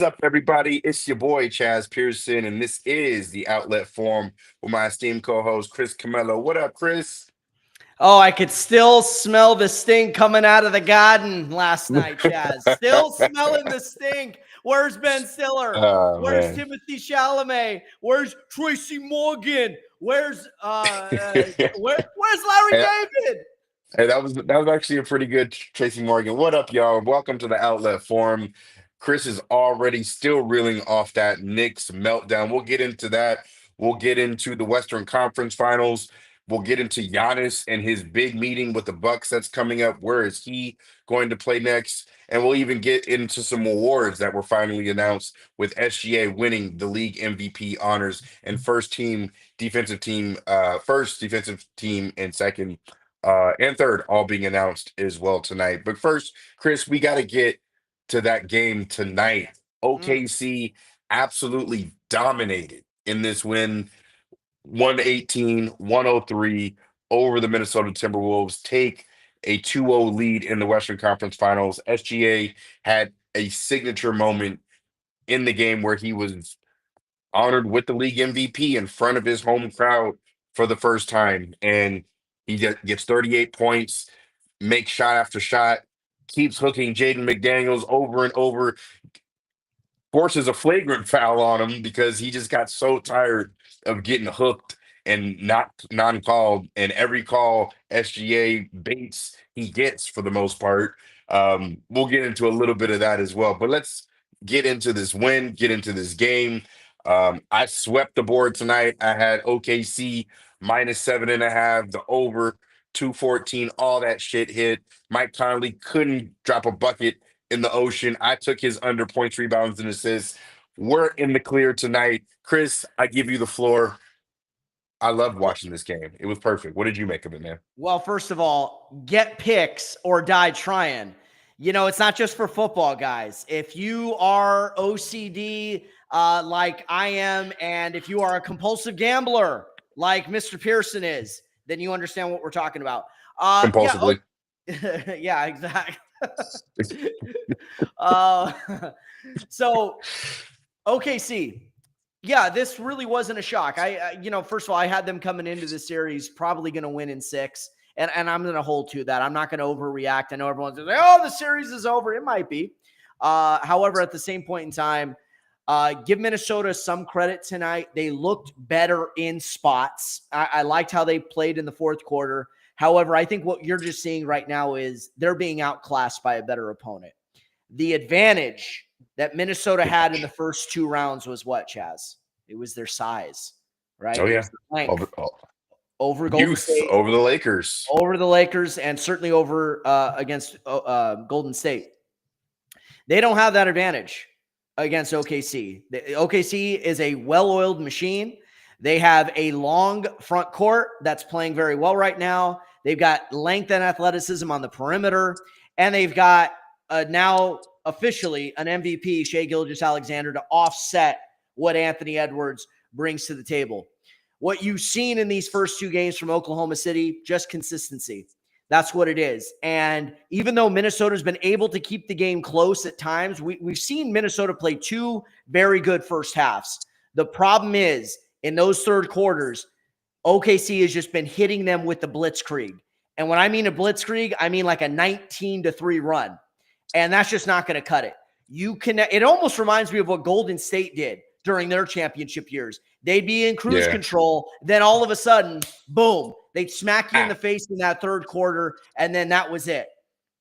What's up, everybody? It's your boy Chaz Pearson, and this is the Outlet Forum with my esteemed co-host Chris Camello. What up, Chris? Oh, I could still smell the stink coming out of the garden last night, Chaz. Still smelling the stink. Where's Ben Stiller? Oh Where's man. Timothy Chalamet? Where's Tracy Morgan? Where's Larry Hey, David? that was actually a pretty good Tracy Morgan. What up, y'all? Welcome to the Outlet Forum. Chris is already still reeling off that Knicks meltdown. We'll get into that. We'll get into the Western Conference Finals. We'll get into Giannis and his big meeting with the Bucks that's coming up. Where is he going to play next? And we'll even get into some awards that were finally announced with SGA winning the league MVP honors and first defensive team and second and third all being announced as well tonight. But first, Chris, we got to get to that game tonight. Mm, OKC absolutely dominated in this win, 118-103 over the Minnesota Timberwolves, take a 2-0 lead in the Western Conference Finals. SGA had a signature moment in the game where he was honored with the league MVP in front of his home crowd for the first time. And gets 38 points, makes shot after shot, keeps hooking Jaden McDaniels over and over, forces a flagrant foul on him because he just got so tired of getting hooked and not non-called. And every call SGA baits he gets for the most part. We'll get into a little bit of that as well. But let's get into this win, get into this game. I swept the board tonight. I had OKC -7.5, the over 214, all that shit hit. Mike Conley couldn't drop a bucket in the ocean. I took his under points, rebounds, and assists. We're in the clear tonight. Chris, I give you the floor. I loved well, watching this game. It was perfect. What did you make of it, man? well, first of all, get picks or die trying. It's not just for football, guys. If you are OCD like I am, and if you are a compulsive gambler like Mr. Pearson is, then you understand what we're talking about. Yeah, Compulsively. yeah, exactly. uh, so OKC, yeah, this really wasn't a shock. First of all, I had them coming into the series probably going to win in six, and I'm going to hold to that. I'm not going to overreact. I know everyone's going to say, "Oh, the series is over." It might be. However, at the same point in time, give Minnesota some credit tonight. They looked better in spots. I liked how they played in the fourth quarter. However, I think what you're just seeing right now is they're being outclassed by a better opponent. The advantage that Minnesota had in the first two rounds was what, Chaz? It was their size, right? Oh It yeah. was the length Over, oh, over Golden youth State, over the Lakers. over the Lakers, and certainly over against Golden State. They don't have that advantage against OKC. OKC is a well-oiled machine. They have a long front court that's playing very well right now. They've got length and athleticism on the perimeter, and they've got now officially an MVP, Shai Gilgeous-Alexander, to offset what Anthony Edwards brings to the table. What you've seen in these first two games from Oklahoma City, just consistency. That's what it is. And even though Minnesota's been able to keep the game close at times, we've seen Minnesota play two very good first halves. The problem is, in those third quarters, OKC has just been hitting them with the blitzkrieg. And when I mean a blitzkrieg, I mean like a 19-3 run. And that's just not going to cut it. It almost reminds me of what Golden State did during their championship years. They'd be in cruise Yeah. control. Then all of a sudden, boom, they'd smack you in Ah, the face in that third quarter. And then that was it.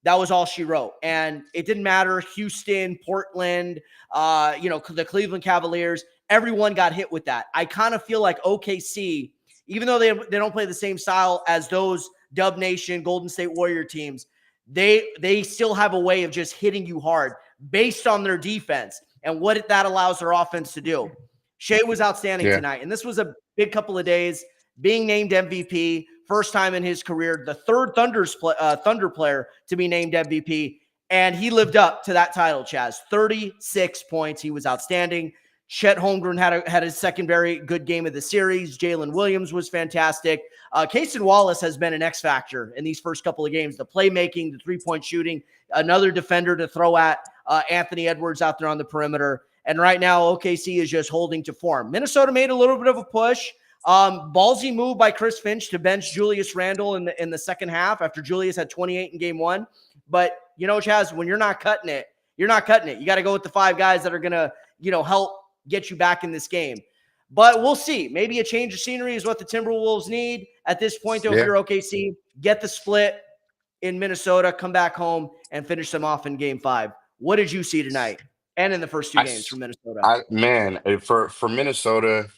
That was all she wrote. And it didn't matter. Houston, Portland, the Cleveland Cavaliers, everyone got hit with that. I kind of feel like OKC, even though they don't play the same style as those Dub Nation, Golden State Warrior teams, they still have a way of just hitting you hard based on their defense and what that allows their offense to do. Shai was outstanding yeah. tonight, and this was a big couple of days. Being named MVP, first time in his career, the third Thunder player to be named MVP, and he lived up to that title, Chaz. 36 points. He was outstanding. Chet Holmgren had his second very good game of the series. Jalen Williams was fantastic. Cason Wallace has been an X factor in these first couple of games. The playmaking, the three-point shooting, another defender to throw at Anthony Edwards out there on the perimeter. And right now, OKC is just holding to form. Minnesota made a little bit of a push. Ballsy move by Chris Finch to bench Julius Randle in the second half after Julius had 28 in game one. But, you know, Chaz, when you're not cutting it, you're not cutting it. You got to go with the 5 guys that are going to, you know, help get you back in this game. But we'll see. Maybe a change of scenery is what the Timberwolves need. At this point, though, if you're OKC, get the split in Minnesota, come back home, and finish them off in game 5. What did you see tonight and in the first 2 games from Minnesota? For Minnesota,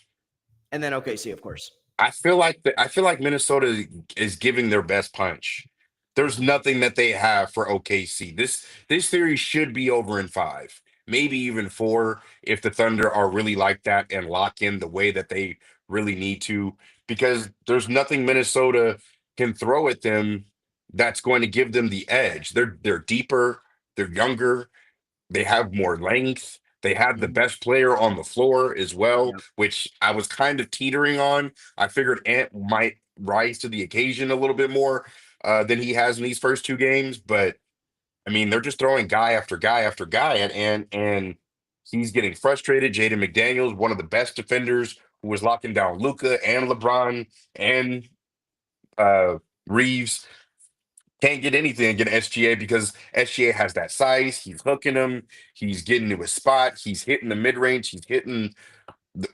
And then OKC, of course. I feel like Minnesota is giving their best punch. There's nothing that they have for OKC. This series should be over in 5, maybe even 4, if the Thunder are really like that and lock in the way that they really need to, because there's nothing Minnesota can throw at them that's going to give them the edge. They're deeper, they're younger, they have more length. They have the best player on the floor as well, which I was kind of teetering on. I figured Ant might rise to the occasion a little bit more than he has in these first 2 games. But I mean, they're just throwing guy after guy after guy at Ant, and he's getting frustrated. Jaden McDaniels, one of the best defenders, who was locking down Luka and LeBron and Reeves, can't get anything against SGA because SGA has that size. He's hooking him. He's getting to his spot. He's hitting the mid range. He's hitting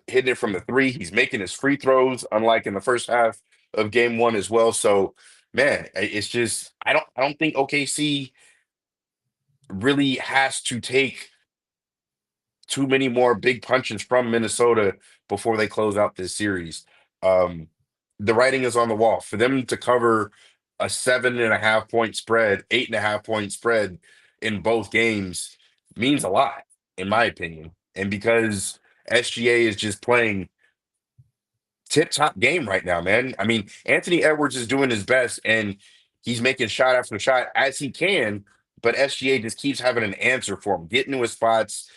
it from the 3. He's making his free throws, unlike in the first half of game 1 as well. So, man, it's just I don't think OKC really has to take too many more big punches from Minnesota before they close out this series. Um, the writing is on the wall for them to cover a 7.5 point spread, 8.5 point spread in both games means a lot, in my opinion. And because SGA is just playing tip top game right now, man. I mean, Anthony Edwards is doing his best and he's making shot after shot as he can, but SGA just keeps having an answer for him, getting to his spots,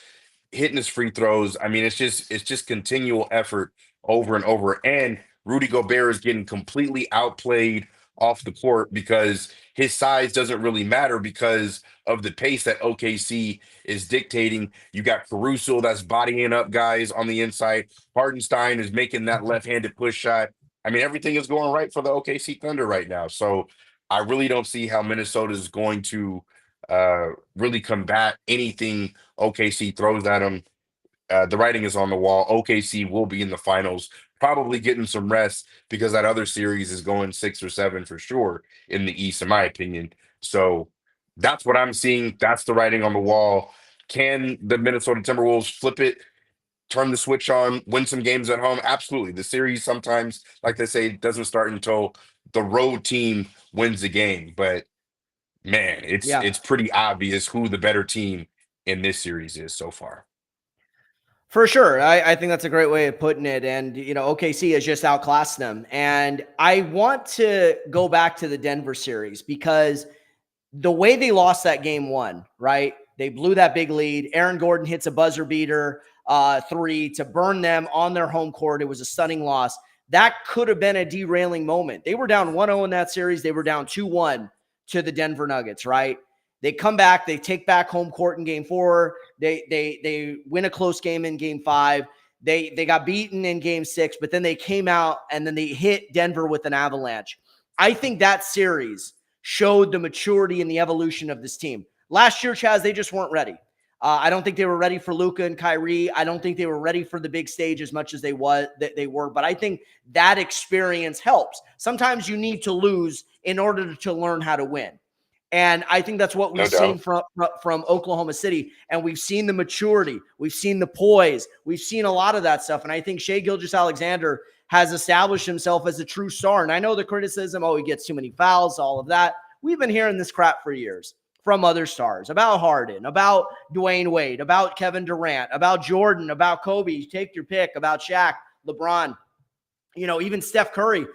hitting his free throws. I mean, it's just continual effort over and over. And Rudy Gobert is getting completely outplayed off the court because his size doesn't really matter because of the pace that OKC is dictating. You got Caruso that's bodying up guys on the inside. Hardenstein is making that left-handed push shot. I mean, everything is going right for the OKC Thunder right now. So I really don't see how Minnesota is going to really combat anything OKC throws at them. The writing is on the wall. OKC will be in the finals, probably getting some rest because that other series is going 6 or 7 for sure in the East, in my opinion. So that's what I'm seeing. That's the writing on the wall. Can the Minnesota Timberwolves flip it, turn the switch on, win some games at home? Absolutely. The series sometimes, like they say, doesn't start until the road team wins the game. But man, it's pretty obvious who the better team in this series is so far. For sure. I think that's a great way of putting it. And, you know, OKC has just outclassed them. And I want to go back to the Denver series because the way they lost that game 1, right? They blew that big lead. Aaron Gordon hits a buzzer beater 3 to burn them on their home court. It was a stunning loss. That could have been a derailing moment. They were down 1-0 in that series. They were down 2-1 to the Denver Nuggets, right? They come back, they take back home court in game 4. They win a close game in game 5. They got beaten in game 6, but then they came out and then they hit Denver with an avalanche. I think that series showed the maturity and the evolution of this team. Last year, Chaz, they just weren't ready. I don't think they were ready for Luka and Kyrie. I don't think they were ready for the big stage as much as they were. But I think that experience helps. Sometimes you need to lose in order to learn how to win. And I think that's what we've seen from Oklahoma City. And we've seen the maturity. We've seen the poise. We've seen a lot of that stuff. And I think Shai Gilgeous-Alexander has established himself as a true star. And I know the criticism, he gets too many fouls, all of that. We've been hearing this crap for years from other stars, about Harden, about Dwayne Wade, about Kevin Durant, about Jordan, about Kobe, take your pick, about Shaq, LeBron. You know, even Steph Curry,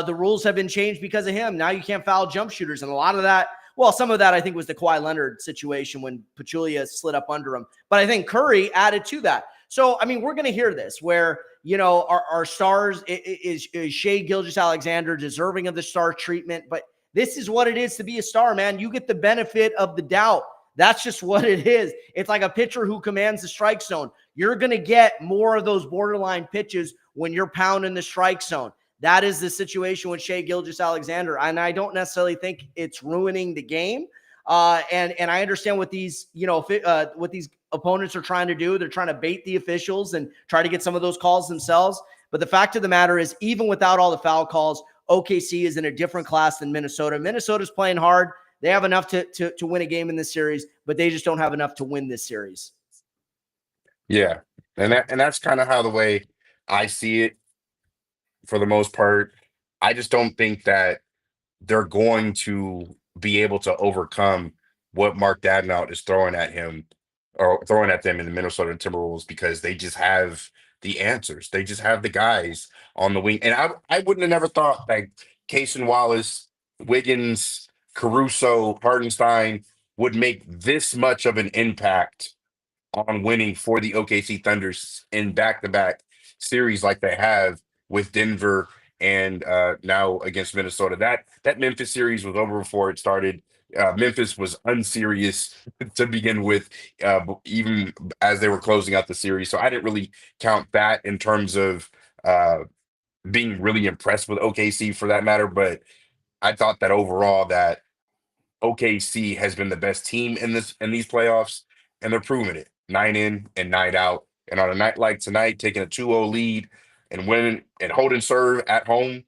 the rules have been changed because of him. Now you can't foul jump shooters. And a lot of that, well, some of that I think was the Kawhi Leonard situation when Pachulia slid up under him. But I think Curry added to that. So, I mean, we're going to hear this where, you know, our stars, is Shai Gilgeous-Alexander deserving of the star treatment? But this is what it is to be a star, man. You get the benefit of the doubt That's just what it is. It's like a pitcher who commands the strike zone. You're going to get more of those borderline pitches when you're pounding the strike zone. That is the situation with Shai Gilgeous-Alexander, and I don't necessarily think it's ruining the game. And I understand what these, what these opponents are trying to do. They're trying to bait the officials and try to get some of those calls themselves. But the fact of the matter is, even without all the foul calls, OKC is in a different class than Minnesota. Minnesota's playing hard. They have enough to win a game in this series, but they just don't have enough to win this series. Yeah, and that's kind of how the way I see it for the most part. I just don't think that they're going to be able to overcome what Mark Daigneault is throwing at him or throwing at them in the Minnesota Timberwolves because they just have the answers. They just have the guys on the wing. And I wouldn't have never thought that Cason Wallace, Wiggins, Caruso, Hardenstein would make this much of an impact on winning for the OKC Thunders in back-to-back series like they have with Denver and now against Minnesota. That Memphis series was over before it started. Memphis was unserious to begin with, even as they were closing out the series. So I didn't really count that in terms of being really impressed with OKC for that matter. But I thought that overall that OKC has been the best team in these playoffs, and they're proving it 9 in and 9 out. And on a night like tonight, taking a 2-0 lead and winning and holding serve at home,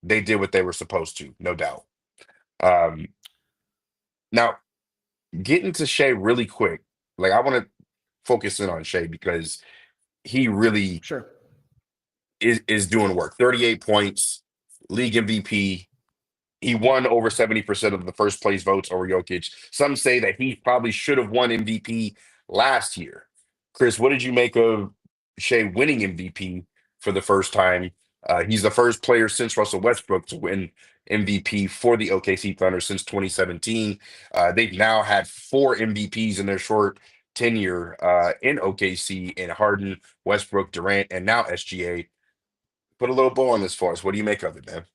they did what they were supposed to, no doubt. Now, getting to Shai really quick, like I want to focus in on Shai because he really Sure. is doing work. 38 points, league MVP. He won over 70% of the first place votes over Jokic. Some say that he probably should have won MVP last year. Chris, what did you make of Shai winning MVP for the first time? He's the first player since Russell Westbrook to win MVP for the OKC Thunder since 2017. They've now had 4 MVPs in their short tenure in OKC in Harden, Westbrook, Durant, and now SGA. Put a little bow on this for us. What do you make of it, man?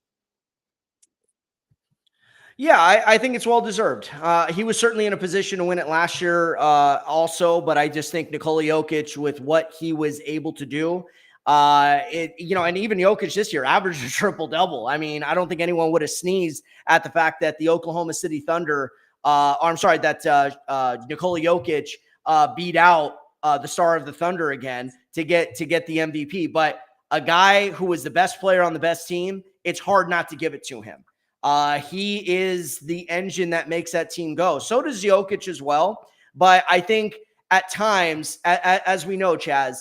Yeah, I think it's well deserved. He was certainly in a position to win it last year also, but I just think Nikola Jokic, with what he was able to do, and even Jokic this year averaged a triple-double. I mean, I don't think anyone would have sneezed at the fact that the Oklahoma City Thunder, that Nikola Jokic beat out the star of the Thunder again to get the MVP. But a guy who was the best player on the best team, it's hard not to give it to him. He is the engine that makes that team go. So does Jokic as well. But I think at times, as we know, Chaz,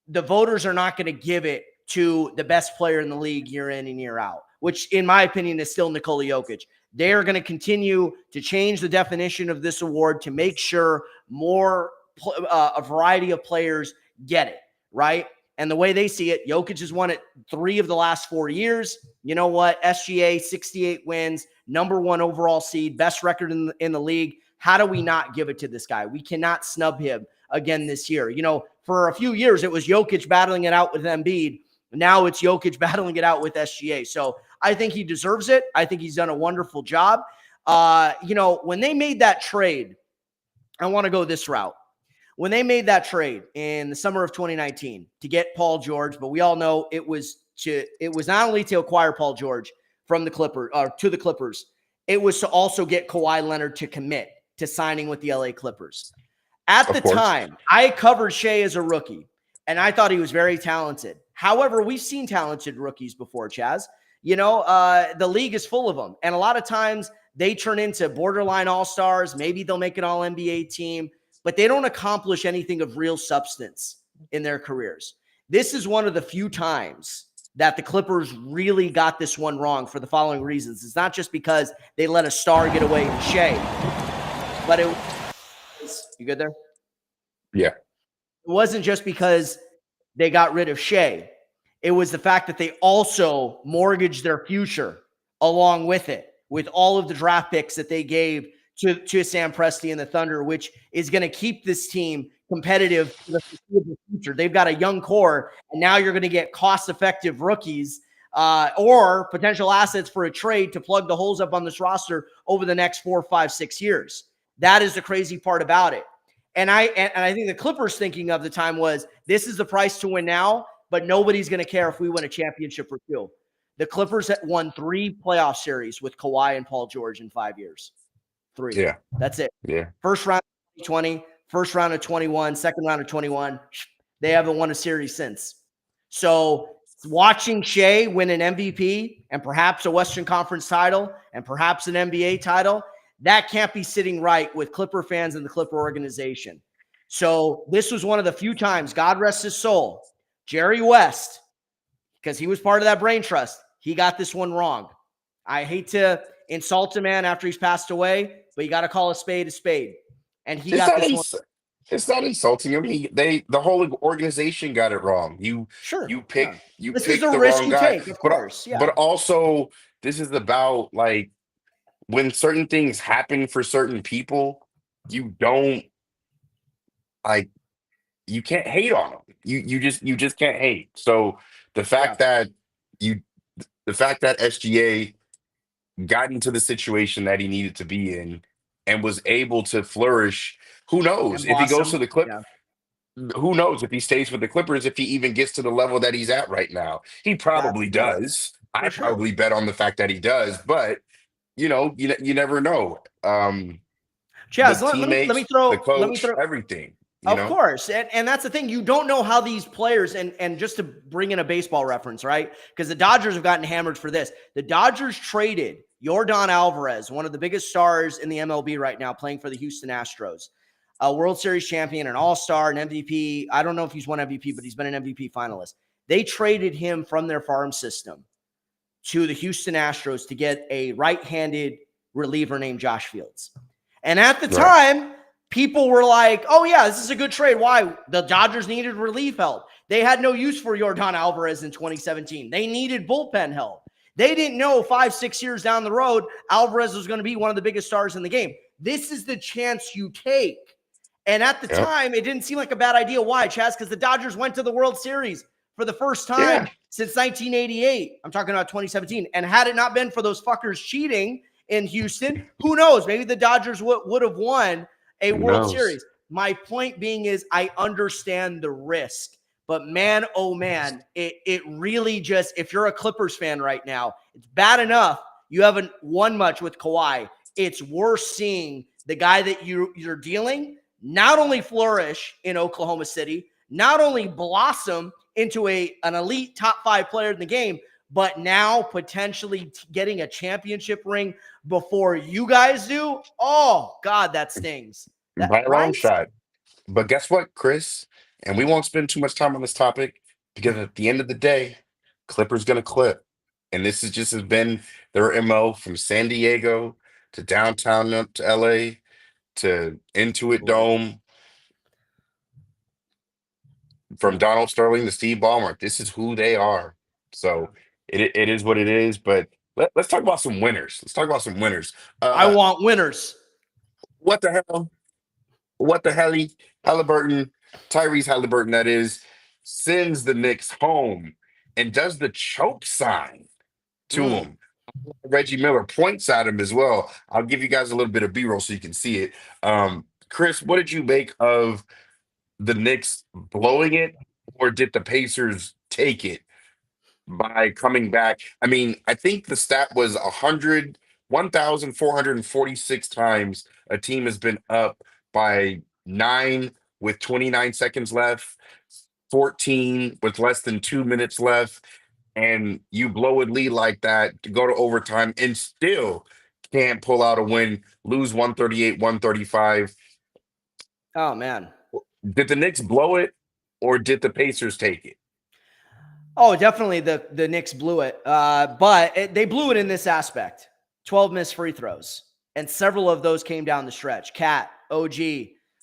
the voters are not going to give it to the best player in the league year in and year out, which in my opinion is still Nikola Jokic. They are going to continue to change the definition of this award to make sure a variety of players get it, right? And the way they see it, Jokic has won it 3 of the last 4 years. You know what? SGA, 68 wins, number 1 overall seed, best record in the league. How do we not give it to this guy? We cannot snub him again this year. For a few years, it was Jokic battling it out with Embiid. Now it's Jokic battling it out with SGA. So I think he deserves it. I think he's done a wonderful job. When they made that trade, I want to go this route. When they made that trade in the summer of 2019 to get Paul George, but we all know it was not only to acquire Paul George from the Clippers to the Clippers, it was to also get Kawhi Leonard to commit to signing with the LA Clippers. At the time, I covered Shai as a rookie, and I thought he was very talented. However, we've seen talented rookies before, Chaz. The league is full of them, and a lot of times they turn into borderline all-stars. Maybe they'll make an all-NBA team, but they don't accomplish anything of real substance in their careers. This is one of the few times that the Clippers really got this one wrong for the following reasons. It's not just because they let a star get away in Shai, but you good there? Yeah. It wasn't just because they got rid of Shai. It was the fact that they also mortgaged their future along with it, with all of the draft picks that they gave to Sam Presti and the Thunder, which is going to keep this team competitive for the foreseeable future. They've got a young core, and now you're going to get cost-effective rookies or potential assets for a trade to plug the holes up on this roster over the next 4, 5, 6 years. That is the crazy part about it. And I think the Clippers thinking of the time was, this is the price to win now, but nobody's going to care if we win a championship or two. The Clippers had won 3 playoff series with Kawhi and Paul George in 5 years. 3. Yeah. That's it. Yeah. First round of 2020, first round of 21, second round of 21. They haven't won a series since. So watching Shea win an MVP and perhaps a Western Conference title and perhaps an NBA title, that can't be sitting right with Clipper fans and the Clipper organization. So this was one of the few times, God rest his soul, Jerry West, because he was part of that brain trust, he got this one wrong. I hate to insult a man after he's passed away, but you got to call a spade a spade. And he It's got not, this one. it's not insulting him. The whole organization got it wrong. You Sure. you Yeah. pick you This is picked the the risk wrong you guy. take, of course. Yeah. But also this is about like when certain things happen for certain people, you don't like you can't hate on them. You just can't hate. So the Yeah. fact that you the fact that SGA got into the situation that he needed to be in and was able to flourish. Who knows And if he goes to blossom. the Clip? Yeah. Who knows if he stays with the Clippers? If he even gets to the level that he's at right now, he That's probably yeah, does. for I sure. probably bet on the fact that he does, but you never know. The Chaz, teammates, the let me coach, throw everything. Of course. And that's the thing. You don't know how these players, and just to bring in a baseball reference, right? Because the Dodgers have gotten hammered for this. The Dodgers traded Yordan Alvarez, one of the biggest stars in the MLB right now, playing for the Houston Astros, a World Series champion, an all-star, an MVP. I don't know if he's won MVP, but he's been an MVP finalist. They traded him from their farm system to the Houston Astros to get a right-handed reliever named Josh Fields. And at the Right. time, people were like, oh, yeah, this is a good trade. Why? The Dodgers needed relief help. They had no use for Yordan Alvarez in 2017. They needed bullpen help. They didn't know 5-6 years down the road, Alvarez was going to be one of the biggest stars in the game. This is the chance you take. And at the Yep. time, it didn't seem like a bad idea. Why, Chaz? Because the Dodgers went to the World Series for the first time Yeah. since 1988. I'm talking about 2017. And had it not been for those fuckers cheating in Houston, who knows? Maybe the Dodgers would have won a Who World knows? Series. My point being is I understand the risk. But man, oh man, it really just, if you're a Clippers fan right now, it's bad enough you haven't won much with Kawhi. It's worse seeing the guy that you're dealing not only flourish in Oklahoma City, not only blossom into an elite top 5 player in the game, but now potentially getting a championship ring before you guys do. Oh God, that stings. That By a long right? shot. But guess what, Chris? And we won't spend too much time on this topic because at the end of the day, Clippers gonna clip. And this is just has been their MO from San Diego to downtown up to LA to Intuit Ooh, Dome, from Donald Sterling to Steve Ballmer. This is who they are. yeah. So it is what it is. But let's talk about some winners. Let's talk about some winners. I Uh, want winners. what the hell? What the hell? Halliburton, Tyrese Halliburton, that is, sends the Knicks home and does the choke sign to Mm. him. Reggie Miller points at him as well. I'll give you guys a little bit of B-roll so you can see it. Chris, what did you make of the Knicks blowing it, or did the Pacers take it by coming back? I mean, I think the stat was 1,446 times a team has been up by 9 with 29 seconds left, 14 with less than 2 minutes left, and you blow a lead like that to go to overtime and still can't pull out a win, lose 138, 135. Oh man. Did the Knicks blow it, or did the Pacers take it? Oh, definitely the Knicks blew it. But they blew it in this aspect. 12 missed free throws. And several of those came down the stretch. Cat, OG,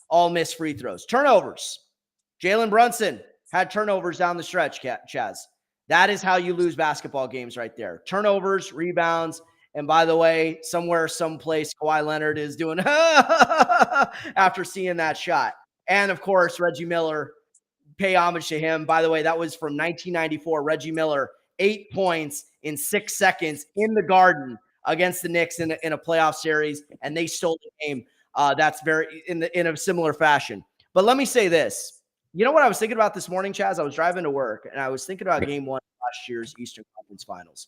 all missed free throws. Turnovers. Jalen Brunson had turnovers down the stretch, Chaz. That is how you lose basketball games right there. Turnovers, rebounds. And by the way, somewhere, someplace, Kawhi Leonard is doing after seeing that shot. And of course, Reggie Miller, pay homage to him. By the way, that was from 1994. Reggie Miller, 8 points in 6 seconds in the Garden against the Knicks in a playoff series, and they stole the game. That's very in a similar fashion. But let me say this. You know what I was thinking about this morning, Chaz? I was driving to work and I was thinking about game one of last year's Eastern Conference Finals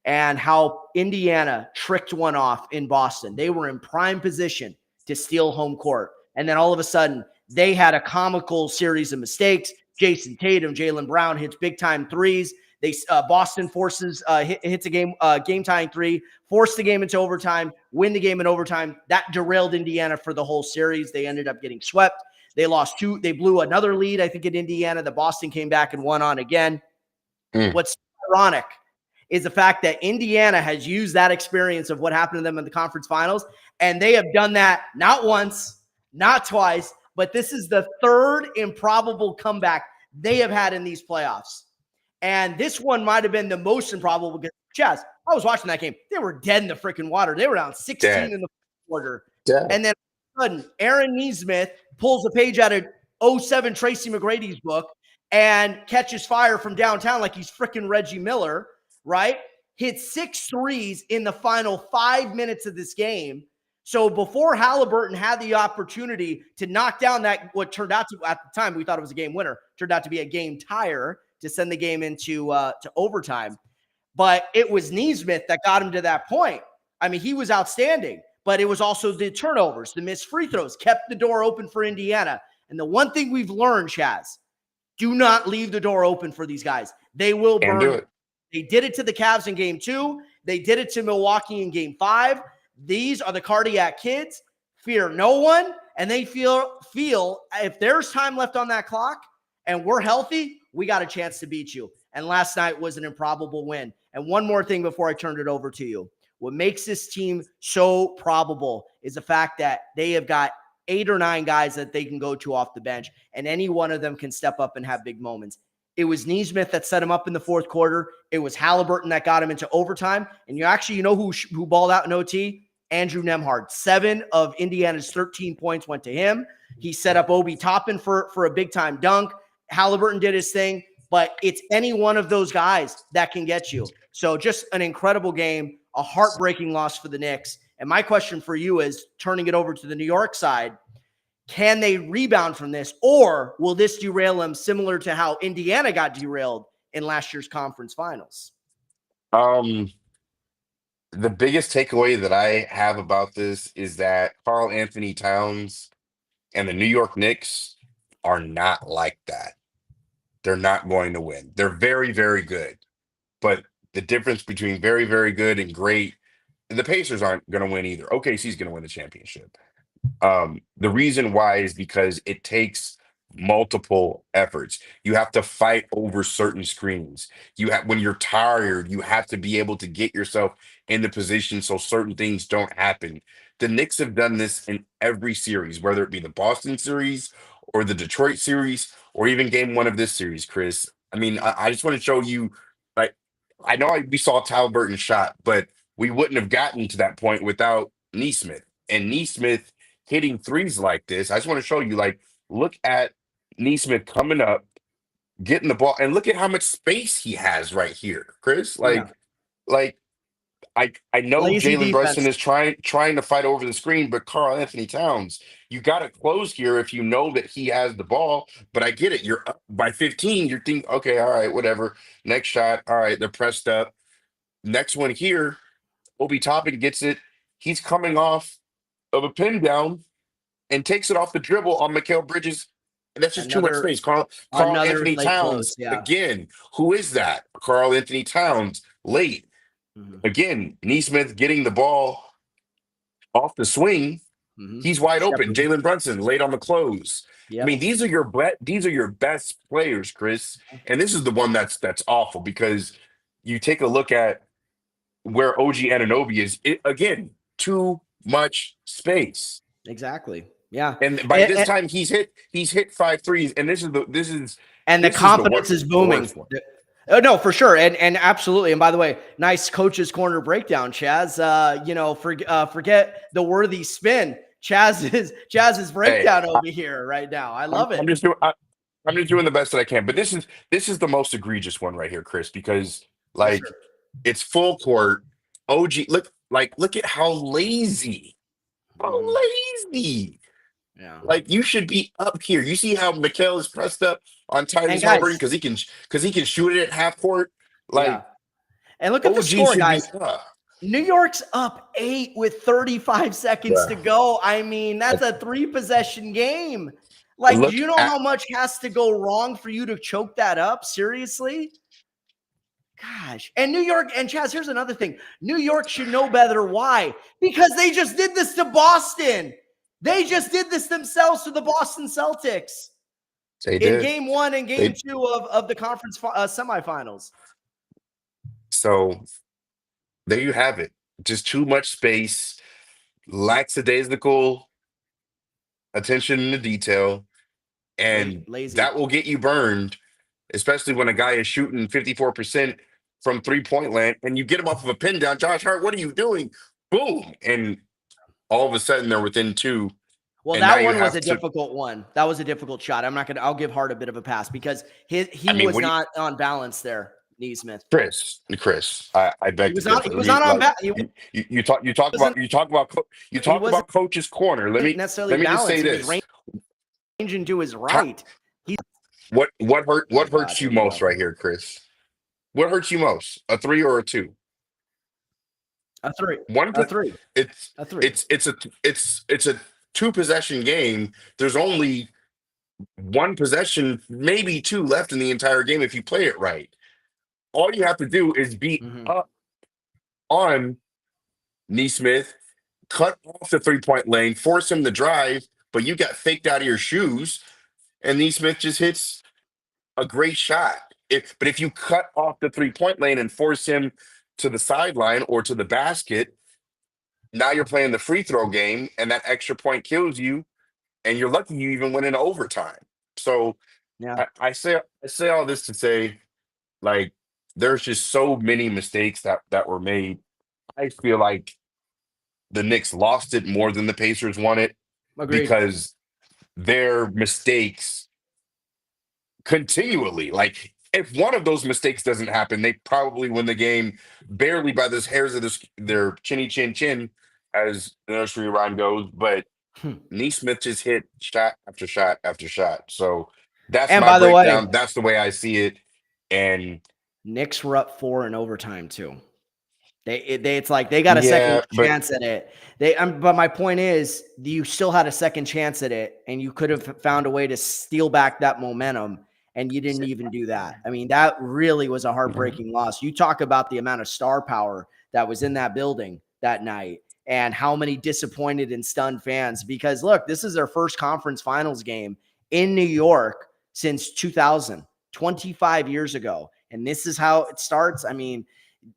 and how Indiana tricked one off in Boston. They were in prime position to steal home court. And then all of a sudden, they had a comical series of mistakes. Jason Tatum, Jaylen Brown hits big time threes. Boston forces hits a game tying three, forced the game into overtime, win the game in overtime. That derailed Indiana for the whole series. They ended up getting swept. They lost two. They blew another lead, I think, in Indiana. The Boston came back and won on again. What's ironic is the fact that Indiana has used that experience of what happened to them in the conference finals, and they have done that not once, not twice, but this is the third improbable comeback they have had in these playoffs. And this one might have been the most improbable because, Chaz, I was watching that game. They were dead in the freaking water. They were down 16 in the quarter. And then all of a sudden, Aaron Nesmith pulls a page out of 07 Tracy McGrady's book and catches fire from downtown like he's freaking Reggie Miller, right? Hit 6 threes in the final 5 minutes of this game. So before Halliburton had the opportunity to knock down that, what turned out to, at the time, we thought it was a game winner, turned out to be a game tire to send the game into to overtime. But it was Nesmith that got him to that point. I mean, he was outstanding, but it was also the turnovers, the missed free throws, kept the door open for Indiana. And the one thing we've learned, Chaz, do not leave the door open for these guys. They will burn. Do it. They did it to the Cavs in game 2. They did it to Milwaukee in game 5. These are the cardiac kids. Fear no one. And they feel if there's time left on that clock and we're healthy, we got a chance to beat you. And last night was an improbable win. And one more thing before I turn it over to you. What makes this team so probable is the fact that they have got 8 or 9 guys that they can go to off the bench, and any one of them can step up and have big moments. It was Nesmith that set him up in the fourth quarter. It was Halliburton that got him into overtime. And you know who balled out in OT? Andrew Nembhard. 7 of Indiana's 13 points went to him. He set up Obi Toppin for a big-time dunk. Halliburton did his thing, but it's any one of those guys that can get you. So just an incredible game, a heartbreaking loss for the Knicks. And my question for you is, turning it over to the New York side, can they rebound from this, or will this derail them similar to how Indiana got derailed in last year's conference finals? The biggest takeaway that I have about this is that Karl Anthony Towns and the New York Knicks are not like that. They're not going to win. They're very, very good. But the difference between very, very good and great, the Pacers aren't going to win either. OKC's going to win the championship. The reason why is because it takes multiple efforts. You have to fight over certain screens. When you're tired, you have to be able to get yourself in the position so certain things don't happen. The Knicks have done this in every series, whether it be the Boston series or the Detroit series or even game 1 of this series, Chris. I mean, I just want to show you, like, I know we saw Halliburton's shot, but we wouldn't have gotten to that point without Nesmith. And Nesmith hitting threes like this, I just want to show you, like, look at Nesmith coming up, getting the ball, and look at how much space he has right here, Chris. Like I know Lazy Jalen Brunson defense. is trying to fight over the screen, but Karl Anthony Towns, you got to close here if you know that he has the ball. But I get it. You're up by 15. You're thinking, okay, all right, whatever. Next shot. All right, they're pressed up. Next one here, Obi Toppin gets it. He's coming off of a pin down and takes it off the dribble on Mikal Bridges. And that's just too much space. Karl Anthony late Towns, close, yeah. again, who is that? Karl Anthony Towns, late. Again, Nesmith getting the ball off the swing. He's wide open. Jalen Brunson late on the close. Yep. I mean, these are your best players, Chris. And this is the one that's awful because you take a look at where OG Anunoby is. Again, too much space. Exactly. Yeah. And by this time he's hit 5 threes, and this is the confidence is booming. Oh, no, for sure. And absolutely. And by the way, nice coach's corner breakdown, Chaz. Forget the worthy spin. Chaz's breakdown over here right now. I love it. I'm just doing the best that I can. But this is the most egregious one right here, Chris, because it's full court. OG, look at how lazy Mhm. lazy. Yeah. Like you should be up here. You see how Mikal is pressed up on And Tyrese Halliburton guys, because he can shoot it at half court. yeah. Like And look at the OG score, should be guys. up. New York's up 8 with 35 seconds to Bruh. go. I mean, I- that's a 3-possession game. Like, do Look you know at how much has to go wrong for you to choke that up? Seriously? Gosh. And New York, and Chaz, here's another thing. New York should know better. Why? Because they just did this to Boston. They just did this themselves to the Boston Celtics they in did. game 1 and game They 2 of the conference semifinals. so there you have it. Just too much space, lackadaisical attention to detail, and Lazy. that will get you burned, especially when a guy is shooting 54% from 3-point land and you get him off of a pin down. Josh Hart, what are you doing? Boom. And all of a sudden they're within two. Well, And now that you one was have a to, difficult one. That was a difficult shot. I'll give Hart a bit of a pass because he I mean, was what do you, not on balance there, Neesmith. Chris, I He beg to was not differ. he Let was me not on like balance. you talk about He wasn't coach's corner. necessarily Let me just balanced. say He was this. ranging to his How, right. He's what oh God, hurts you here we most go. right here, Chris? What hurts you most? A three or a two? A three. One A po- three. it's A three. it's a two possession game. There's only one possession, maybe two left in the entire game if you play it right. All you have to do is be Mm-hmm. up on Neesmith, cut off the 3-point lane, force him to drive, but you got faked out of your shoes, and Neesmith just hits a great shot. But if you cut off the 3-point lane and force him to the sideline or to the basket, now you're playing the free throw game, and that extra point kills you, and you're lucky you even went into overtime. So Yeah. I say all this to say, like, there's just so many mistakes that were made. I feel like the Knicks lost it more than the Pacers won it Agreed. because their mistakes continually, like if one of those mistakes doesn't happen, they probably win the game barely by the hairs of their chinny chin chin, as the nursery rhyme goes. But Hmm. Neesmith just hit shot after shot after shot. So that's And my by the way, breakdown. That's the way I see it. And Knicks were up 4 in overtime too. It's like they got a second yeah, but chance at it. But my point is, you still had a second chance at it, and you could have found a way to steal back that momentum, and you didn't even do that. I mean, that really was a heartbreaking loss. You talk about the amount of star power that was in that building that night, and how many disappointed and stunned fans. Because look, this is their first conference finals game in New York since 2000, 25 years ago, and this is how it starts. I mean,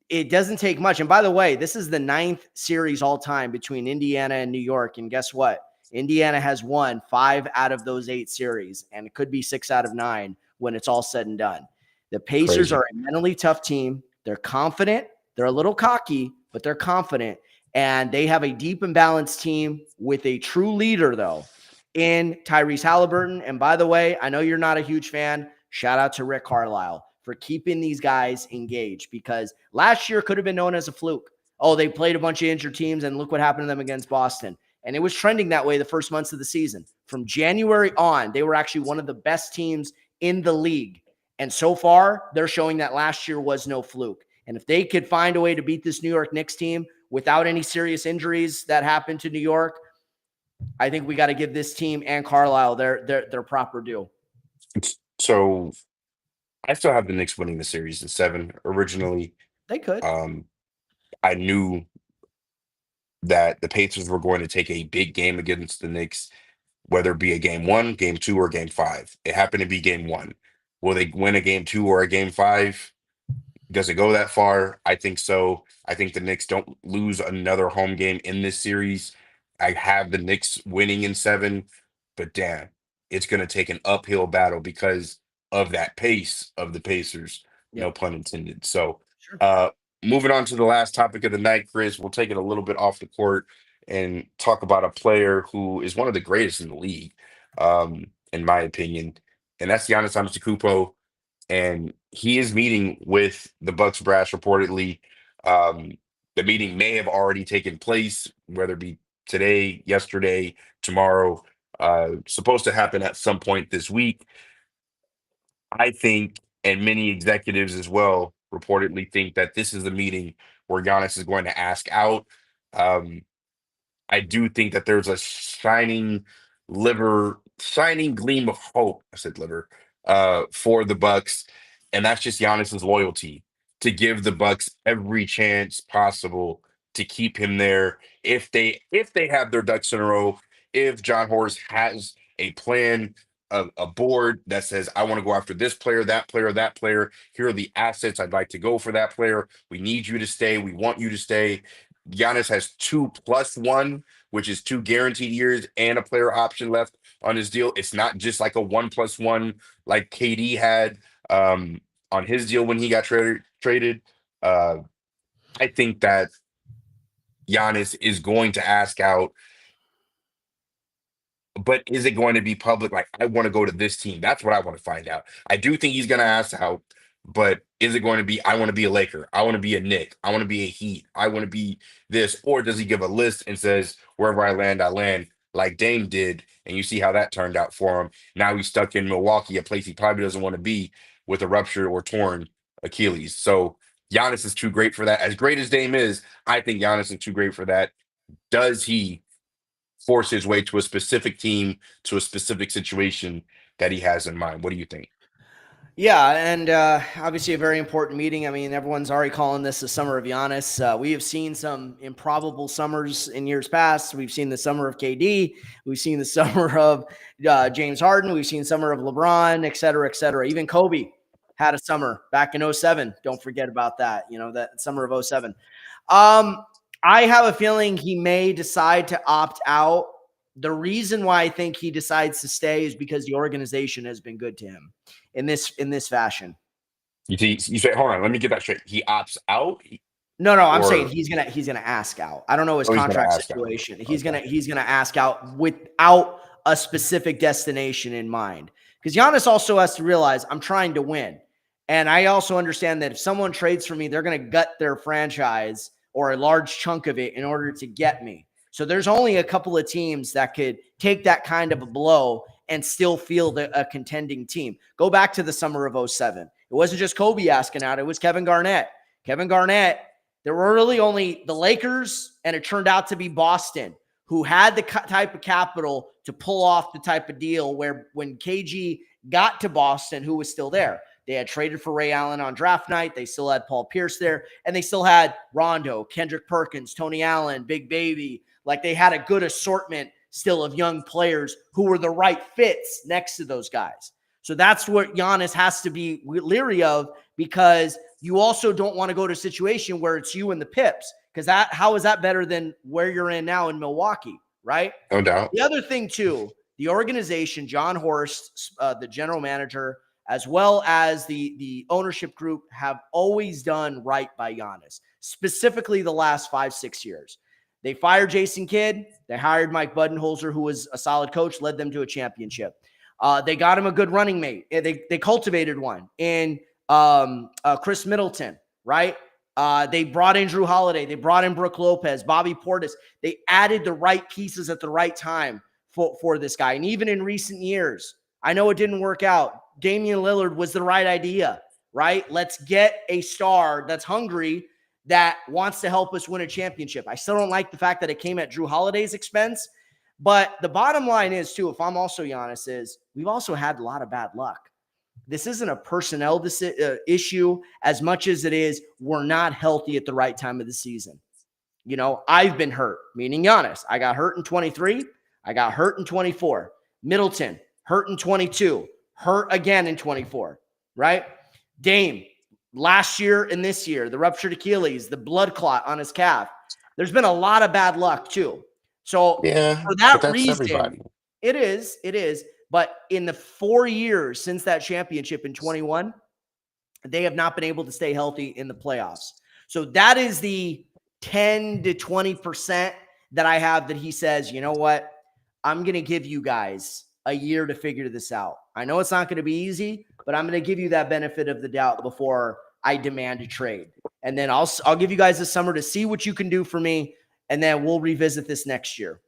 it doesn't take much. And by the way, this is the 9th series all time between Indiana and New York. And guess what? Indiana has won 5 out of those 8 series, and it could be 6 out of 9 when it's all said and done. The Pacers crazy. are a mentally tough team. They're confident. They're a little cocky, but they're confident. And they have a deep and balanced team with a true leader, though, in Tyrese Halliburton. And by the way, I know you're not a huge fan. Shout out to Rick Carlisle for keeping these guys engaged, because last year could have been known as a fluke. Oh, they played a bunch of injured teams, and look what happened to them against Boston. And it was trending that way the first months of the season. From January on, they were actually one of the best teams in the league. And so far, they're showing that last year was no fluke. And if they could find a way to beat this New York Knicks team without any serious injuries that happened to New York, I think we got to give this team and Carlisle their proper due. So I still have the Knicks winning the series in 7. Originally, They could. um, I knew that the Pacers were going to take a big game against the Knicks, whether it be a game 1, game 2, or game 5. It happened to be game 1. Will they win a game 2 or a game 5? Does it go that far? I think so. I think the Knicks don't lose another home game in this series. I have the Knicks winning in 7, but damn, it's going to take an uphill battle because of that pace of the Pacers. No Yep. pun intended. So, Sure. uh, moving on to the last topic of the night, Chris, we'll take it a little bit off the court and talk about a player who is one of the greatest in the league, in my opinion, and that's Giannis Antetokounmpo, and he is meeting with the Bucks brass reportedly. Um, the meeting may have already taken place, whether it be today, yesterday, tomorrow. Supposed to happen at some point this week. I think, and many executives as well reportedly think that this is the meeting where Giannis is going to ask out. Um, I do think that there's a shining gleam of hope. I said liver, for the Bucks, and that's just Giannis's loyalty to give the Bucks every chance possible to keep him there. If they have their ducks in a row, if John Horst has a plan, a board that says, I want to go after this player, that player, that player. Here are the assets I'd like to go for that player. We need you to stay. We want you to stay. Giannis has 2+1, which is 2 guaranteed years and a player option left on his deal. It's not just like a 1+1 like KD had on his deal when he got traded. Uh, I think that Giannis is going to ask out, but is it going to be public? Like, I want to go to this team. That's what I want to find out. I do think he's going to ask out, but is it going to be, I want to be a Laker, I want to be a Knick, I want to be a Heat, I want to be this? Or does he give a list and says, wherever I land, like Dame did, and you see how that turned out for him? Now he's stuck in Milwaukee, a place he probably doesn't want to be, with a ruptured or torn Achilles. So Giannis is too great for that. As great as Dame is, I think Giannis is too great for that. Does he force his way to a specific team, to a specific situation that he has in mind? What do you think? Yeah, and obviously a very important meeting. I mean, everyone's already calling this the summer of Giannis. We have seen some improbable summers in years past. We've seen the summer of KD. We've seen the summer of James Harden. We've seen summer of LeBron, et cetera, et cetera. Even Kobe had a summer back in '07. Don't forget about that. You know, that summer of '07. I have a feeling he may decide to opt out. The reason why I think he decides to stay is because the organization has been good to him in this fashion. You say, hold on, let me get that straight. He opts out, No, I'm saying or he's gonna ask out. I don't know his oh, he's going to contract ask out. situation. Okay. He's gonna ask out without a specific destination in mind. Because Giannis also has to realize I'm trying to win, and I also understand that if someone trades for me, they're gonna gut their franchise or a large chunk of it in order to get me. So there's only a couple of teams that could take that kind of a blow and still feel a contending team. Go back to the summer of '07. It wasn't just Kobe asking out. It was Kevin Garnett. Kevin Garnett, there were really only the Lakers, and it turned out to be Boston, who had the type of capital to pull off the type of deal where when KG got to Boston, who was still there? They had traded for Ray Allen on draft night. They still had Paul Pierce there, and they still had Rondo, Kendrick Perkins, Tony Allen, Big Baby. Like, they had a good assortment still of young players who were the right fits next to those guys. So that's what Giannis has to be leery of, because you also don't want to go to a situation where it's you and the Pips, because how is that better than where you're in now in Milwaukee, right? No doubt. The other thing too, the organization, John Horst, the general manager, as well as the ownership group, have always done right by Giannis, specifically the last 5-6 years. They fired Jason Kidd. They hired Mike Budenholzer, who was a solid coach, led them to a championship. They got him a good running mate. They cultivated one in Chris Middleton, right? They brought in Drew Holiday. They brought in Brooke Lopez, Bobby Portis. They added the right pieces at the right time for this guy. And even in recent years, I know it didn't work out. Damian Lillard was the right idea, right? Let's get a star that's hungry, that wants to help us win a championship. I still don't like the fact that it came at Drew Holiday's expense. But the bottom line is, too, if I'm also Giannis, is we've also had a lot of bad luck. This isn't a personnel issue as much as it is we're not healthy at the right time of the season. You know, I've been hurt, meaning Giannis. I got hurt in 23. I got hurt in 24. Middleton, hurt in 22. Hurt again in 24, right? Dame, last year and this year, the ruptured Achilles, the blood clot on his calf. There's been a lot of bad luck too. So Yeah, for but that that's reason, everybody. it is. But in the 4 years since that championship in 21, they have not been able to stay healthy in the playoffs. So that is the 10 to 20% that I have that he says, you know what? I'm going to give you guys a year to figure this out. I know it's not going to be easy, but I'm going to give you that benefit of the doubt before I demand a trade. And then I'll give you guys this summer to see what you can do for me. and then we'll revisit this next year.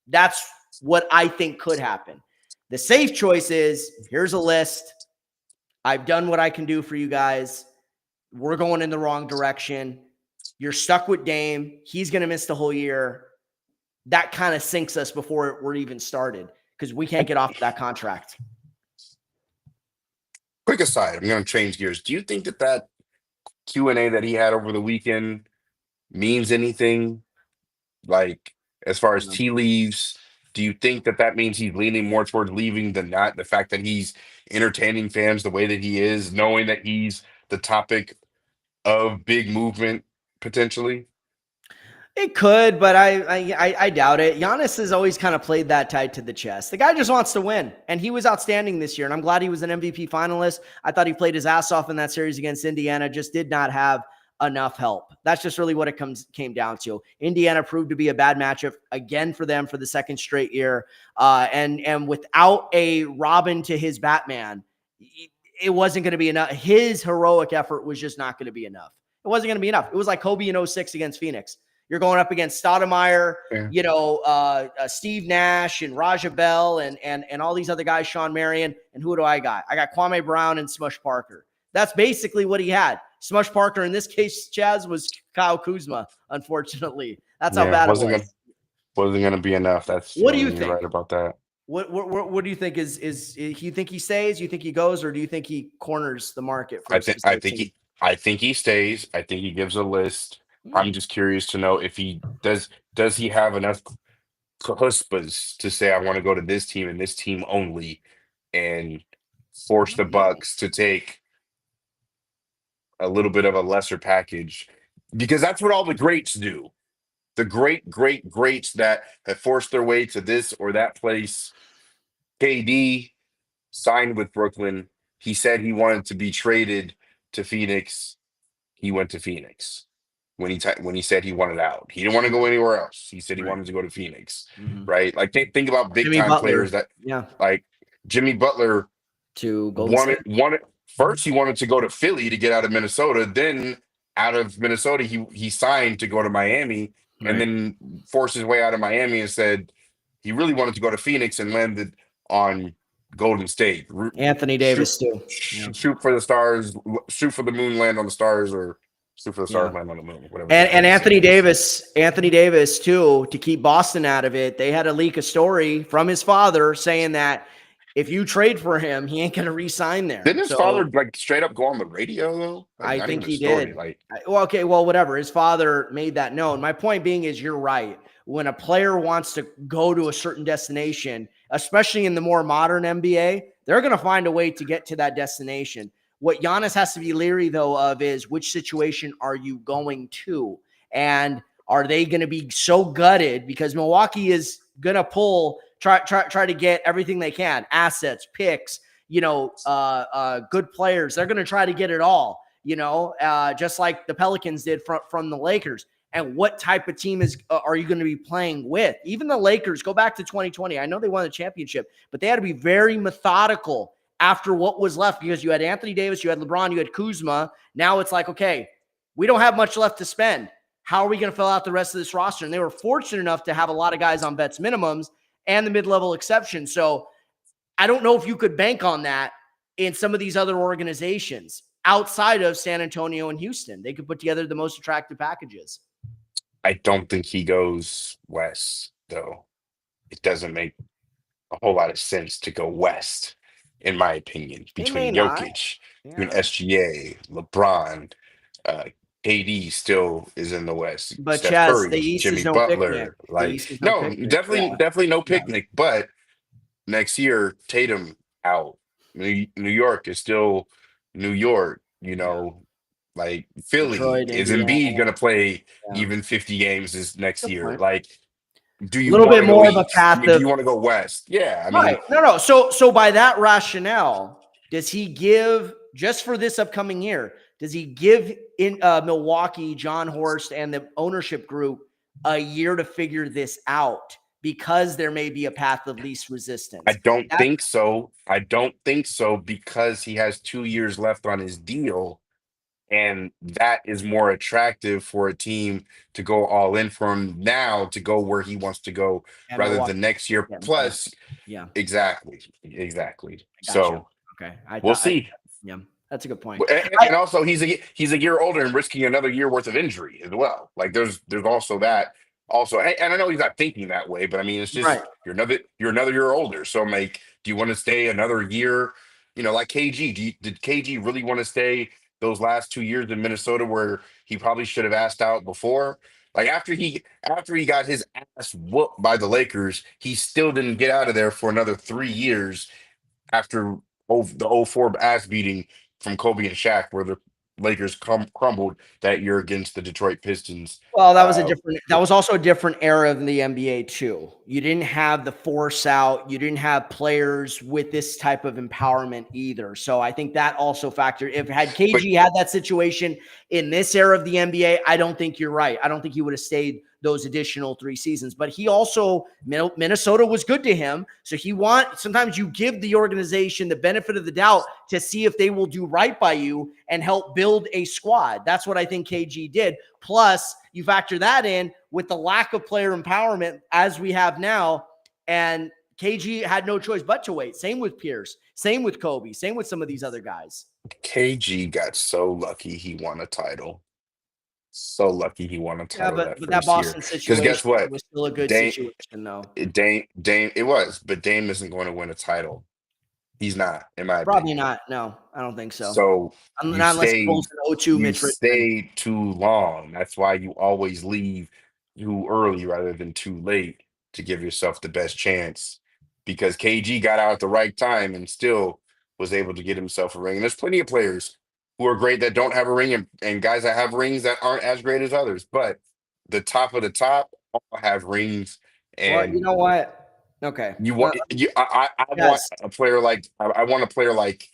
That's what I think could happen. The safe choice is, here's a list. I've done what I can do for you guys. We're going in the wrong direction. You're stuck with Dame. He's going to miss the whole year. That kind of sinks us before we're even started because we can't get off that contract. Quick aside, I'm going to change gears. Do you think that Q&A that he had over the weekend means anything? Like, as far as tea leaves, do you think that means he's leaning more towards leaving than not? The fact that he's entertaining fans the way that he is, knowing that he's the topic of big movement potentially? It could, but I doubt it. Giannis has always kind of played that tied to the chest. The guy just wants to win, and he was outstanding this year, and I'm glad he was an MVP finalist. I thought he played his ass off in that series against Indiana, just did not have enough help. That's just really what it came down to. Indiana proved to be a bad matchup again for them for the second straight year, and without a Robin to his Batman, it wasn't going to be enough. His heroic effort was just not going to be enough. It wasn't going to be enough. It was like Kobe in 06 against Phoenix. You're going up against Stoudemire, Steve Nash and Raja Bell and all these other guys, Sean Marion. And who do I got? I got Kwame Brown and Smush Parker. That's basically what he had. Smush Parker, in this case, Chaz, was Kyle Kuzma, unfortunately. That's how bad it was. Wasn't going to be enough. That's what do you think? You're right about that. What do you think is you think he stays? You think he goes, or do you think he corners the market? I think he stays. I think he gives a list. I'm just curious to know if he does he have enough chutzpahs to say I want to go to this team and this team only, and force the Bucks to take a little bit of a lesser package, because that's what all the greats do. The greats that have forced their way to this or that place. KD signed with Brooklyn. He said he wanted to be traded to Phoenix. He went to Phoenix. When he said he wanted out, he didn't want to go anywhere else. He said he wanted to go to Phoenix, right? Like, think about big time players that, like Jimmy Butler, to Golden wanted first. He wanted to go to Philly to get out of Minnesota. Then out of Minnesota, he signed to go to Miami, and then forced his way out of Miami and said he really wanted to go to Phoenix and landed on Golden State. Anthony Davis too. Shoot for the stars, shoot for the moon, land on the stars, or shoot for the stars, land on the moon. Whatever. And Anthony Davis too, to keep Boston out of it. They had to leak a story from his father saying that if you trade for him, he ain't going to re-sign there. Didn't his father like straight up go on the radio though? I think he did. Whatever. His father made that known. My point being is, you're right. When a player wants to go to a certain destination, especially in the more modern NBA, they're going to find a way to get to that destination. What Giannis has to be leery, though, of is which situation are you going to? And are they going to be so gutted? Because Milwaukee is going to try to get everything they can, assets, picks, good players. They're going to try to get it all, just like the Pelicans did from the Lakers. And what type of team are you going to be playing with? Even the Lakers, go back to 2020. I know they won the championship, but they had to be very methodical after what was left, because you had Anthony Davis, you had LeBron, you had Kuzma. Now it's like, okay, we don't have much left to spend. How are we going to fill out the rest of this roster? And they were fortunate enough to have a lot of guys on vets minimums and the mid-level exception. So I don't know if you could bank on that in some of these other organizations outside of San Antonio and Houston. They could put together the most attractive packages. I don't think he goes west, though. It doesn't make a whole lot of sense to go west, in my opinion, between Jokic, between SGA, LeBron, KD still is in the West. But Steph Chaz, Curry, the East Jimmy is no Butler, picnic. Definitely no picnic. But next year, Tatum out. New York is still New York. Like Philly, Detroit, is Embiid going to play even 50 games this next year? Like, do you want to go east? Do you want to go west? Yeah, I mean, no. So by that rationale, does he give, just for this upcoming year, does he give in Milwaukee, John Horst, and the ownership group a year to figure this out, because there may be a path of least resistance? I don't think so. Because he has 2 years left on his deal, And that is more attractive for a team to go all in for him now to go where he wants to go And rather Milwaukee. than next year. Yeah, yeah, Plus, yeah. exactly. I got you. So Okay, I we'll thought. see. Yeah, that's a good point. And also he's a year older and risking another year worth of injury as well. Like there's also that also, and I know he's not thinking that way, but I mean it's Right. just you're another year older. So I'm like, do you want to stay another year? Like KG. Did KG really want to stay those last 2 years in Minnesota where he probably should have asked out before? Like after he got his ass whooped by the Lakers, he still didn't get out of there for another 3 years after the '04 ass beating from Kobe and Shaq, where the Lakers crumbled that year against the Detroit Pistons. Well, Uh, that was also a different era than the NBA too. You didn't have the force out, you didn't have players with this type of empowerment either. So I think that also factored. If had but KG had that situation in this era of the NBA, I don't think you're right. I don't think he would have stayed those additional 3 seasons. But he also Minnesota was good to him, so sometimes you give the organization the benefit of the doubt to see if they will do right by you and help build a squad. That's what I think KG did. Plus, you factor that in with the lack of player empowerment as we have now, and KG had no choice but to wait. Same with Pierce, same with Kobe, same with some of these other guys. KG got so lucky he won a title. So lucky he won a Yeah, title but that that first year. Boston Because guess situation what? was still a good Dame, situation, though. Dame, it was, but Dame isn't going to win a title. He's not, in my Probably opinion. not. No, I don't think so. So you Not unless he stayed pulls an 0-2 you Mitch Richmond. stayed too long. That's why you always leave too early rather than too late to give yourself the best chance. Because KG got out at the right time and still was able to get himself a ring. And there's plenty of players who are great that don't have a ring and guys that have rings that aren't as great as others. But the top of the top all have rings Well, you and know what? Okay. you want I want Yes. a player like I want a player like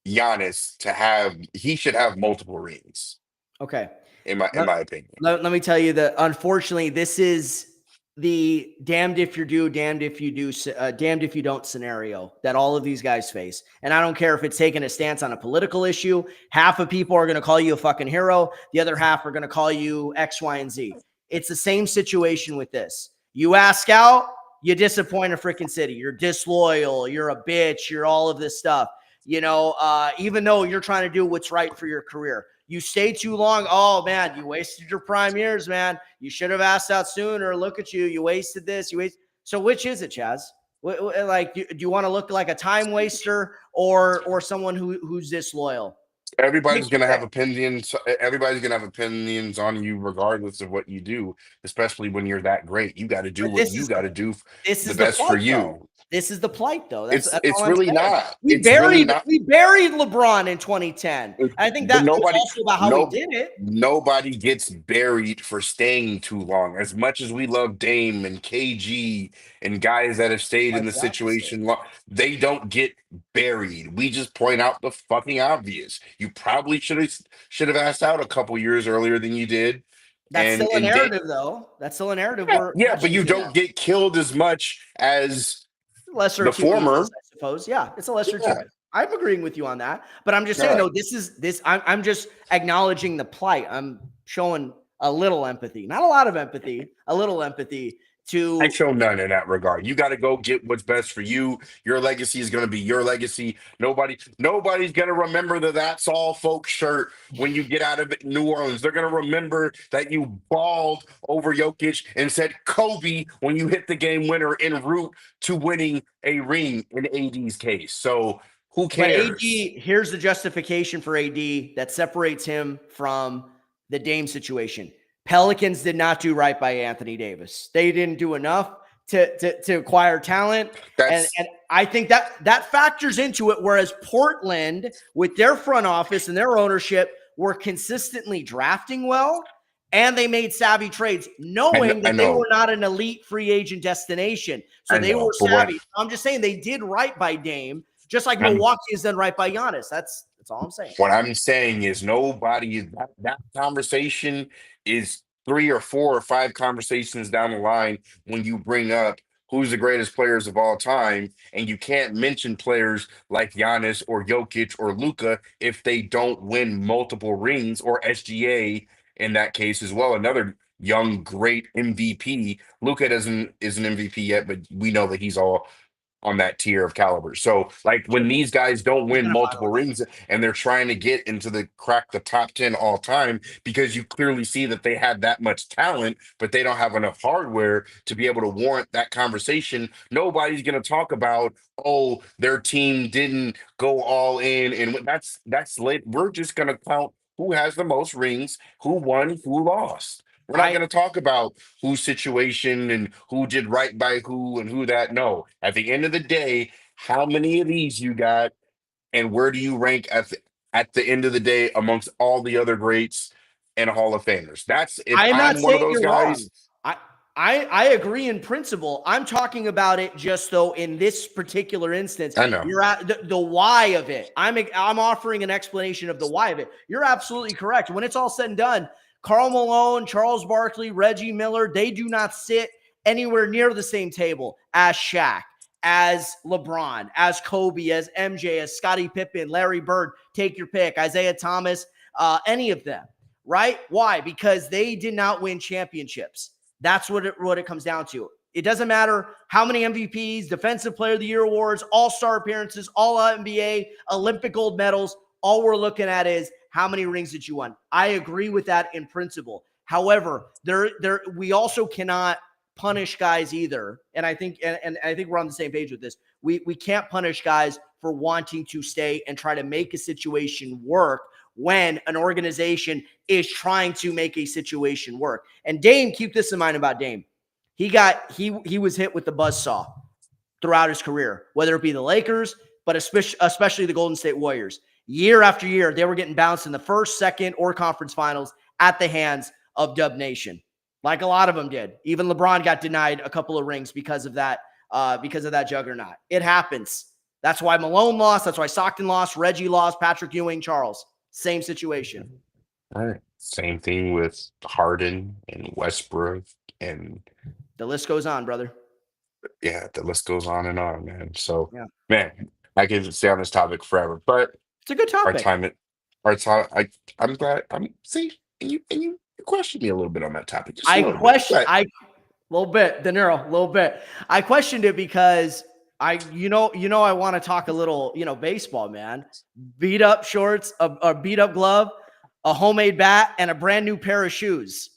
Giannis to have he should have multiple rings Okay. in my opinion. Let me tell you that unfortunately, this is the damned if you do, damned if you do, damned if you don't scenario that all of these guys face. And I don't care if it's taking a stance on a political issue. Half of people are going to call you a fucking hero. The other half are going to call you X, Y, and Z. It's the same situation with this. You ask out, you disappoint a freaking city. You're disloyal. You're a bitch. You're all of this stuff. Even though you're trying to do what's right for your career. You stay too long. Oh, man, you wasted your prime years, man. You should have asked out sooner. Look at you. You wasted this. So which is it, Chaz? Like, do you want to look like a time waster or someone who's disloyal? Everybody's gonna have opinions. Everybody's gonna have opinions on you regardless of what you do, especially when you're that great. You got to do But what you got to do this the is the best for plight, though. you. This is the plight, though. That's It's all I'm really saying. not. We It's really buried not. we buried LeBron in 2010. I think But that was also about how he no, did it. nobody gets buried for staying too long. As much as we love Dame and KG and guys that have stayed in Quite the the opposite. situation long, they don't get buried. We just point out the fucking obvious. You probably should have asked out a couple years earlier than you did. That's still a And Dame, narrative, though. That's still a narrative yeah, we're yeah, but you changing don't now. get killed as much as Lesser the of two evils, former. I suppose. Yeah, it's a lesser of two Yeah. evils. I'm agreeing with you on that, but I'm just All saying right. though, I'm just acknowledging the plight. I'm showing a little empathy, not a lot of empathy, a little empathy I to show none in that regard. You got to go get what's best for you. Your legacy is going to be your legacy. Nobody's going to remember the "That's All Folks" shirt when you get out of New Orleans. They're going to remember that you bawled over Jokic and said Kobe when you hit the game winner en route to winning a ring in AD's case. So who But cares? AD, here's the justification for AD that separates him from the Dame situation. Pelicans did not do right by Anthony Davis. They didn't do enough to acquire talent. And, That's and I think that factors into it. Whereas Portland, with their front office and their ownership, were consistently drafting well. And they made savvy trades, knowing I that they were know, not an elite free agent destination. So I they were know. But what savvy. I'm just saying they did right by Dame, just like I'm Milwaukee has done right by Giannis. That's all I'm saying. What I'm saying is that conversation is 3 or 4 or 5 conversations down the line when you bring up who's the greatest players of all time, and you can't mention players like Giannis or Jokic or Luka if they don't win multiple rings, or SGA in that case as well. Another young, great MVP. Luka doesn't is an MVP yet, but we know that he's all on that tier of caliber. So, like when these guys don't He's win gonna multiple finalize. rings and they're trying to get into the crack the top 10 all time, because you clearly see that they have that much talent, but they don't have enough hardware to be able to warrant that conversation. Nobody's going to talk about, oh, their team didn't go all in, and that's late. We're just going to count who has the most rings, who won, who lost. We're not I going to talk about whose situation and who did right by who and who that. No. At the end of the day, how many of these you got, and where do you rank at the end of the day amongst all the other greats and Hall of Famers? That's if I'm not I'm one of saying those you're wrong. guys. I, I agree in principle. I'm talking about it just though in this particular instance. I know. You're at the why of it. I'm offering an explanation of the why of it. You're absolutely correct. When it's all said and done, Karl Malone, Charles Barkley, Reggie Miller, they do not sit anywhere near the same table as Shaq, as LeBron, as Kobe, as MJ, as Scottie Pippen, Larry Bird, take your pick, Isaiah Thomas, any of them, right? Why? Because they did not win championships. That's what it comes down to. It doesn't matter how many MVPs, Defensive Player of the Year awards, All-Star appearances, All-NBA, Olympic gold medals. All we're looking at is how many rings did you win. I agree with that in principle. However, we also cannot punish guys either. And I think and I think we're on the same page with this. We can't punish guys for wanting to stay and try to make a situation work when an organization is trying to make a situation work. And Dame, keep this in mind about Dame. He was hit with the buzzsaw throughout his career, whether it be the Lakers, but especially the Golden State Warriors. Year after year, they were getting bounced in the first, second, or conference finals at the hands of Dub Nation, like a lot of them did. Even LeBron got denied a couple of rings because of that juggernaut. It happens. That's why Malone lost. That's why Stockton lost. Reggie lost. Patrick Ewing, Charles. Same situation. All right. Same thing with Harden and Westbrook, and The list goes on, brother. yeah, the list goes on, man. So, Yeah. man, I could stay on this topic forever, but It's a good our topic. time it our time I'm glad and you questioned me a little bit on that topic. Just a little bit. But A little bit, De Niro, a little bit. I questioned it because I want to talk a little, baseball, man. Beat up shorts, a beat up glove, a homemade bat, and a brand new pair of shoes.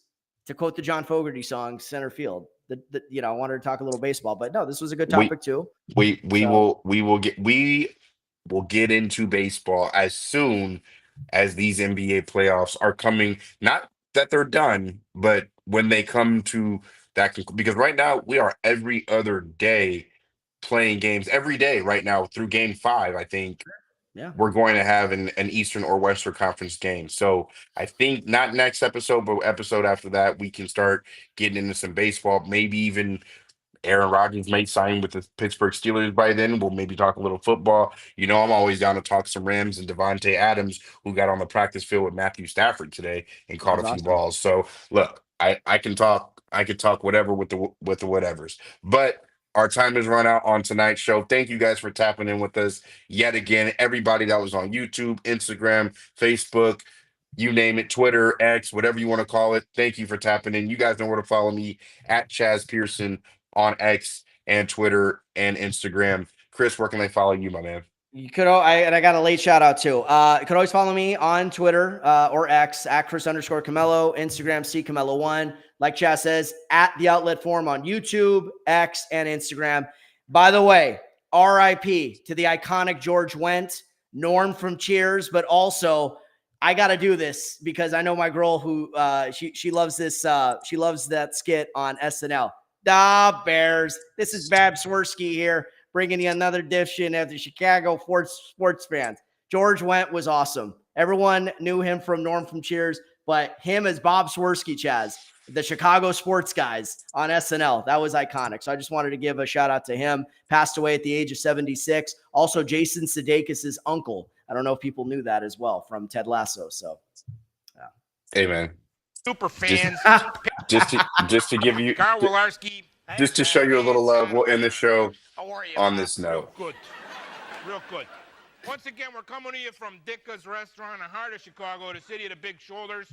To quote the John Fogerty song, center field. I wanted to talk a little baseball, but no, this was a good we topic too. we So will get into baseball as soon as these NBA playoffs are coming. Not that they're done, but when they come to that, because right now we are every other day playing games every day right now through game 5. I think yeah, we're going to have an Eastern or Western Conference game. So I think not next episode, but episode after that, we can start getting into some baseball, maybe even Aaron Rodgers may sign with the Pittsburgh Steelers by then. We'll maybe talk a little football. I'm always down to talk some Rams and Devontae Adams, who got on the practice field with Matthew Stafford today and that caught was a few awesome. balls. So look, I can talk whatever with the whatevers. But our time has run out on tonight's show. Thank you guys for tapping in with us yet again. Everybody that was on YouTube, Instagram, Facebook, you name it, Twitter, X, whatever you want to call it. Thank you for tapping in. You guys know where to follow me at Chaz Pearson on X and Twitter and Instagram. Chris, where can they follow you, my man? You could, and I got a late shout out too. You could always follow me on Twitter or X at Chris_Camelo, Instagram CCamelo1. Like Chaz says, at the Outlet Forum on YouTube, X, and Instagram. By the way, RIP to the iconic George Wendt, Norm from Cheers, but also I got to do this because I know my girl who she loves this. She loves that skit on SNL. Bears. This is Bab Swirsky here, bringing you another edition of the Chicago sports fans. George Wendt was awesome. Everyone knew him from Norm from Cheers, but him as Bob Swirsky, Chaz, the Chicago sports guys on SNL, that was iconic. So I just wanted to give a shout out to him. Passed away at the age of 76. Also, Jason Sudeikis' uncle. I don't know if people knew that as well from Ted Lasso. So, Hey man, super just fans. just to give you Carl Willarski. Just to show you a little love, we'll end the show How are you, on Bob? this note. Real good. Real good. Once again, we're coming to you from Dicka's Restaurant in the heart of Chicago, the city of the big shoulders,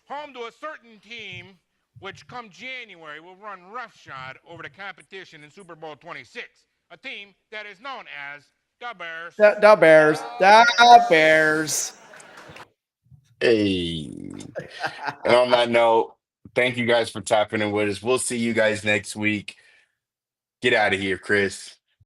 home to a certain team which come January will run roughshod over the competition in Super Bowl 26, a team that is known as the Bears. The Bears. The Bears. Hey. And on that note, thank you guys for tapping in with us. We'll see you guys next week. Get out of here, Chris.